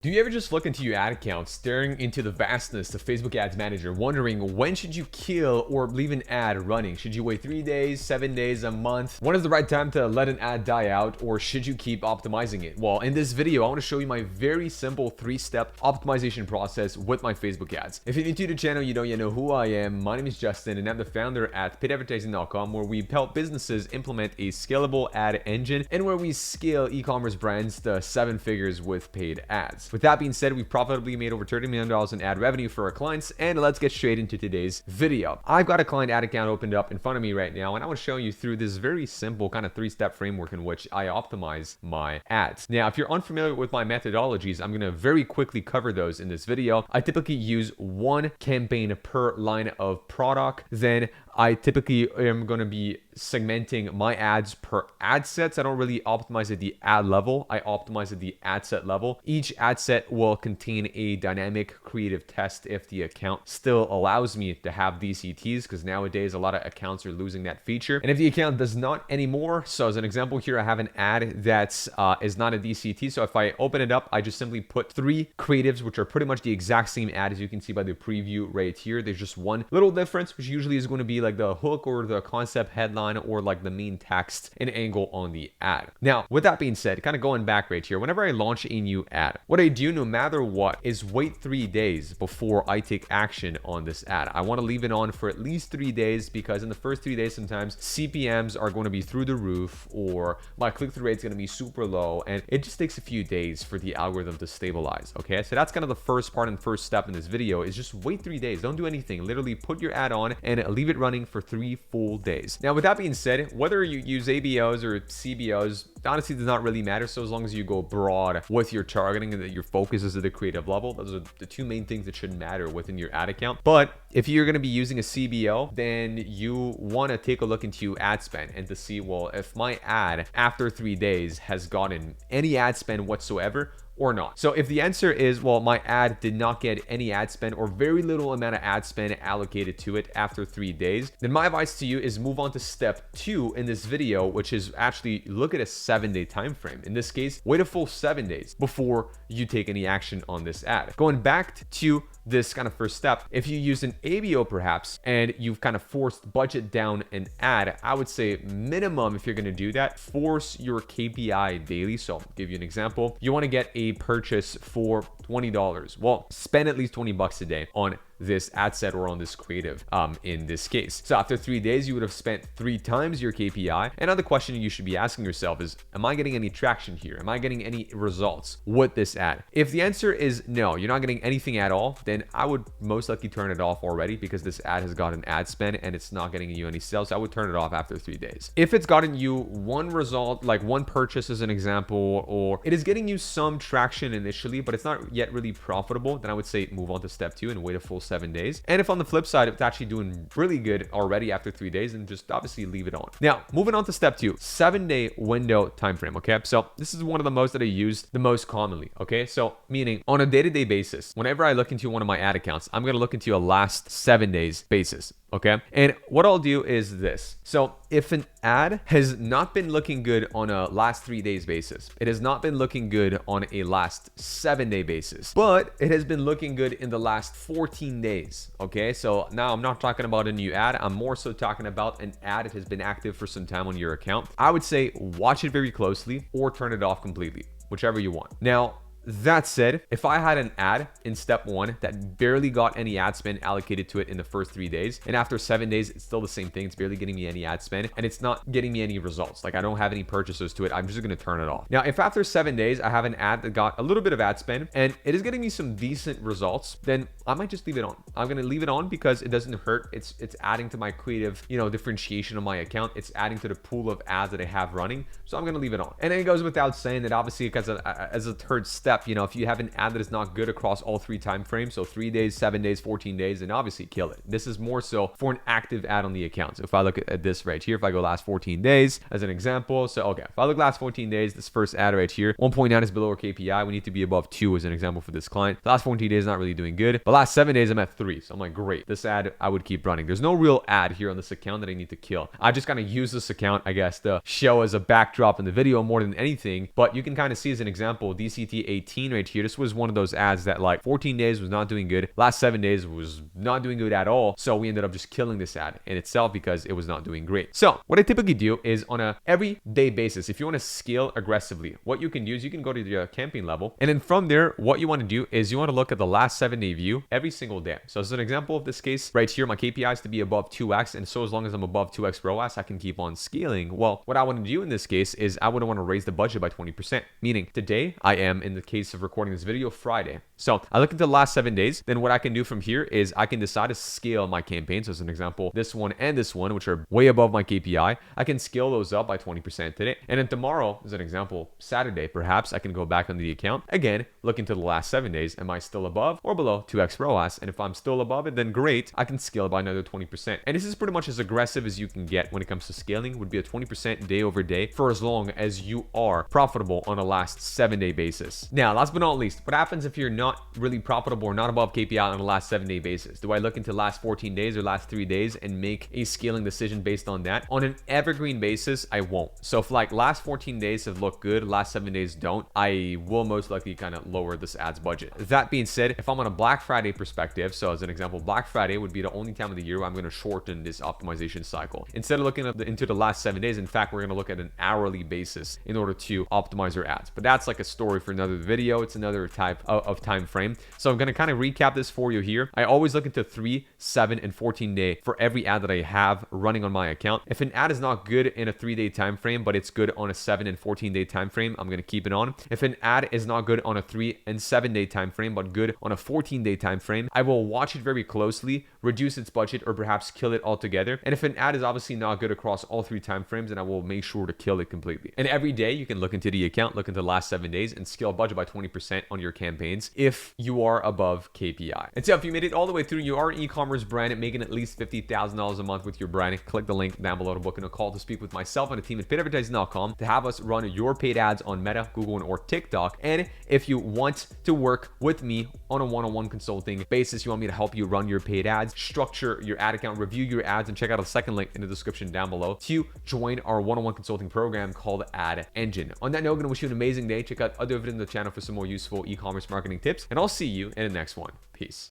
Do you ever just look into your ad account, staring into the vastness of Facebook Ads Manager, wondering when should you kill or leave an ad running? Should you wait 3 days, 7 days, a month? When is the right time to let an ad die out, or should you keep optimizing it? Well, in this video, I want to show you my very simple 3-step optimization process with my Facebook ads. If you're new to the channel, you know who I am. My name is Justin, and I'm the founder at paidadvertising.com, where we help businesses implement a scalable ad engine and where we scale e-commerce brands to 7 figures with paid ads. With that being said, we've profitably made over $30 million in ad revenue for our clients, and let's get straight into today's video. I've got a client ad account opened up in front of me right now, and I want to show you through this very simple kind of 3-step framework in which I optimize my ads. Now, if you're unfamiliar with my methodologies, I'm going to very quickly cover those in this video. I typically use 1 campaign per line of product. Then I typically am going to be segmenting my ads per ad sets. I don't really optimize at the ad level. I optimize at the ad set level. Each ad set will contain a dynamic creative test if the account still allows me to have DCTs, because nowadays a lot of accounts are losing that feature. And if the account does not anymore, so as an example here, I have an ad that's is not a DCT. So if I open it up, I just simply put 3 creatives, which are pretty much the exact same ad as you can see by the preview right here. There's just one little difference, which usually is going to be like the hook or the concept headline or like the main text and angle on the ad. Now, with that being said, kind of going back right here, whenever I launch a new ad, what I do no matter what is wait 3 days before I take action on this ad. I want to leave it on for at least 3 days, because in the first 3 days, sometimes CPMs are going to be through the roof or my click-through rate is going to be super low, and it just takes a few days for the algorithm to stabilize. Okay, so that's kind of the first part and first step in this video, is just wait 3 days. Don't do anything. Literally put your ad on and leave it running for 3 full days. Now, with that being said, whether you use ABOs or CBOs, honestly does not really matter, so as long as you go broad with your targeting and that your focus is at the creative level. Those are the 2 main things that should matter within your ad account. But if you're going to be using a CBO, then you want to take a look into ad spend and to see, well, if my ad after 3 days has gotten any ad spend whatsoever or not. So if the answer is, well, my ad did not get any ad spend or very little amount of ad spend allocated to it after 3 days, then my advice to you is move on to step 2 in this video, which is actually look at a 7-day time frame. In this case, wait a full 7 days before you take any action on this ad. Going back to this kind of first step, if you use an ABO perhaps and you've kind of forced budget down an ad, I would say minimum, if you're going to do that, force your KPI daily. So I'll give you an example. You want to get a purchase for $20. Well, spend at least $20 a day on this ad set or on this creative in this case. So after 3 days, you would have spent 3 times your KPI. Another question you should be asking yourself is, am I getting any traction here? Am I getting any results with this ad? If the answer is no, you're not getting anything at all, then I would most likely turn it off already, because this ad has got an ad spend and it's not getting you any sales. So I would turn it off after 3 days. If it's gotten you 1 result, like 1 purchase as an example, or it is getting you some traction initially, but it's not yet really profitable, then I would say move on to step 2 and wait a full 7 days. And if on the flip side, it's actually doing really good already after 3 days, then just obviously leave it on. Now, moving on to step 2, 7-day window time frame. Okay, so this is one of the most that I use the most commonly. Okay, so meaning on a day-to-day basis, whenever I look into one of my ad accounts, I'm going to look into a last 7 days basis. Okay, and what I'll do is this. So if an ad has not been looking good on a last 3 days basis, it has not been looking good on a last 7-day basis, but it has been looking good in the last 14 days. Okay, so now I'm not talking about a new ad. I'm more so talking about an ad that has been active for some time on your account. I would say watch it very closely or turn it off completely, whichever you want. Now, that said, if I had an ad in step 1 that barely got any ad spend allocated to it in the first 3 days, and after 7 days, it's still the same thing. It's barely getting me any ad spend and it's not getting me any results. Like I don't have any purchases to it. I'm just going to turn it off. Now, if after 7 days, I have an ad that got a little bit of ad spend and it is getting me some decent results, then I might just leave it on. I'm going to leave it on because it doesn't hurt. It's adding to my creative, differentiation on my account. It's adding to the pool of ads that I have running. So I'm going to leave it on. And then it goes without saying that obviously, because as a third step, if you have an ad that is not good across all 3 time frames, so 3 days, 7 days, 14 days, then obviously kill it. This is more so for an active ad on the account. So if I look at this right here, if I go last 14 days as an example, so okay, if I look last 14 days, this first ad right here, 1.9 is below our KPI. We need to be above 2 as an example for this client. The last 14 days not really doing good, but last 7 days I'm at 3. So I'm like, great, this ad I would keep running. There's no real ad here on this account that I need to kill. I just kind of use this account, I guess, to show as a backdrop in the video more than anything, but you can kind of see as an example, DCT 18 right here. This was one of those ads that like 14 days was not doing good. Last 7 days was not doing good at all. So we ended up just killing this ad in itself because it was not doing great. So what I typically do is on a everyday basis, if you want to scale aggressively, what you can do is you can go to the campaign level. And then from there, what you want to do is you want to look at the last 7-day view every single day. So as an example of this case right here, my KPI is to be above 2x. And so as long as I'm above 2x ROAS, I can keep on scaling. Well, what I want to do in this case is I would want to raise the budget by 20%, meaning today I am, in the case of recording this video, Friday. So I look into the last 7 days. Then what I can do from here is I can decide to scale my campaigns. So as an example, this one and this one, which are way above my KPI, I can scale those up by 20% today. And then tomorrow, as an example, Saturday, perhaps I can go back on the account again, look into the last 7 days. Am I still above or below 2x ROAS? And if I'm still above it, then great, I can scale by another 20%. And this is pretty much as aggressive as you can get when it comes to scaling. Would be a 20% day over day for as long as you are profitable on a last 7-day basis. Now, last but not least, what happens if you're not really profitable or not above KPI on a last 7-day basis? Do I look into last 14 days or last 3 days and make a scaling decision based on that? On an evergreen basis, I won't. So if like last 14 days have looked good, last 7 days don't, I will most likely kind of lower this ads budget. That being said, if I'm on a Black Friday perspective, so as an example, Black Friday would be the only time of the year where I'm going to shorten this optimization cycle. Instead of looking into the last 7 days, in fact, we're going to look at an hourly basis in order to optimize our ads. But that's like a story for another video. It's another type of time frame. So I'm going to kind of recap this for you here. I always look into 3, 7, and 14 day for every ad that I have running on my account. If an ad is not good in a 3-day time frame, but it's good on a 7 and 14 day time frame, I'm going to keep it on. If an ad is not good on a 3 and 7 day time frame, but good on a 14 day time frame, I will watch it very closely, reduce its budget, or perhaps kill it altogether. And if an ad is obviously not good across all 3 time frames, then I will make sure to kill it completely. And every day you can look into the account, look into the last 7 days, and scale budget by 20% on your campaigns if you are above KPI. And so if you made it all the way through, you are an e-commerce brand making at least $50,000 a month with your brand, click the link down below to book in a call to speak with myself and the team at paidadvertising.com to have us run your paid ads on Meta, Google, or TikTok. And if you want to work with me on a one-on-one consulting basis, you want me to help you run your paid ads, structure your ad account, review your ads, and check out the second link in the description down below to join our one-on-one consulting program called Ad Engine. On that note, I'm going to wish you an amazing day. Check out other videos on the channel for some more useful e-commerce marketing tips, and I'll see you in the next one. Peace.